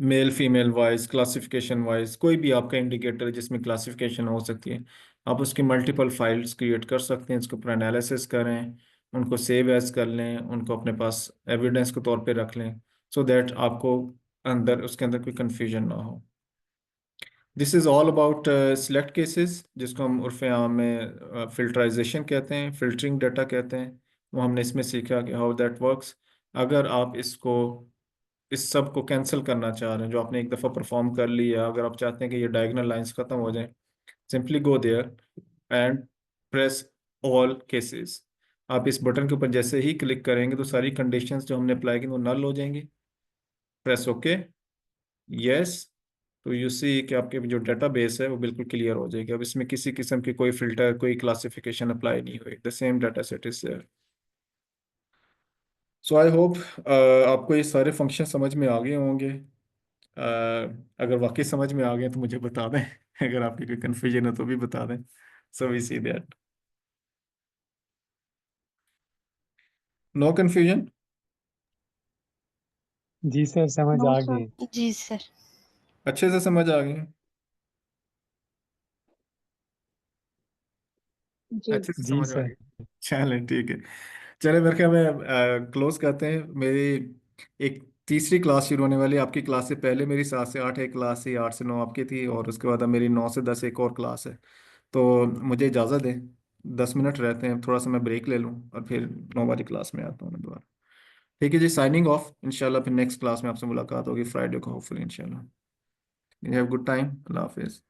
Speaker 1: male female wise, classification wise, कोई भी आपका इंडिकेटर जिसमें क्लासिफिकेशन हो सकती है, आप उसकी मल्टीपल फाइल्स क्रिएट कर सकते हैं, इसके ऊपर एनालिसिस करें, उनको सेव एज कर लें, उनको अपने पास एविडेंस के तौर पे रख लें, सो दैट आपको अंदर उसके अंदर कोई कंफ्यूजन ना हो। This is all about select cases, जिसको हम उर्फ आम में फिल्टराइजेशन कहते हैं, फिल्टरिंग डाटा कहते हैं। वो हमने इसमें सीखा कि हाउ दैट वर्क्स। अगर आप इस सब को कैंसिल करना चाह रहे हैं जो आपने एक दफ़ा परफॉर्म कर लिया, अगर आप चाहते हैं कि ये डायगोनल लाइंस खत्म हो जाएं, simply go there and press all cases. आप इस बटन के ऊपर जैसे ही क्लिक करेंगे तो सारी कंडीशंस जो हमने अप्लाई की वो नल हो जाएंगी। प्रेस ओके, यस, तो यू सी कि आपके जो डेटाबेस है वो बिल्कुल क्लियर हो जाएगी। अब इसमें किसी किस्म की कोई फिल्टर, कोई क्लासिफिकेशन अप्लाई नहीं हुई, the same data set is there. So I hope आपको ये सारे फंक्शन समझ में आ गए होंगे। अगर वाकई समझ में आ गए तो मुझे बता दें अगर आपकी कोई कन्फ्यूजन है तो भी बता दें, so we see that. No confusion?
Speaker 4: जी सर, समझ
Speaker 3: नो
Speaker 4: आ
Speaker 3: सर।
Speaker 4: गई।
Speaker 2: जी सर।
Speaker 1: अच्छे से समझ आ गई?
Speaker 3: जी।
Speaker 1: अच्छे से
Speaker 4: जी
Speaker 1: समझ आ
Speaker 4: सर।
Speaker 1: गई? चलें ठीक है। चले मेरे ख्याल में क्लोज करते हैं। मेरी एक तीसरी क्लास शुरू होने वाली है। आपकी क्लास से पहले मेरी 7 से 8 एक क्लास थी, 8 से 9 आपकी थी, और उसके बाद अब मेरी 9 से 10 एक और क्लास है। तो मुझे इजाज़त दें, 10 मिनट रहते हैं, थोड़ा सा मैं ब्रेक ले लूँ और फिर 9 वाली क्लास में आता हूँ मैं दोबारा। ठीक है जी, साइनिंग ऑफ। इंशाल्लाह फिर नेक्स्ट क्लास में आपसे मुलाकात होगी फ्राइडे को, होपफुली इंशाल्लाह। You have good time. अल्लाह हाफिज़।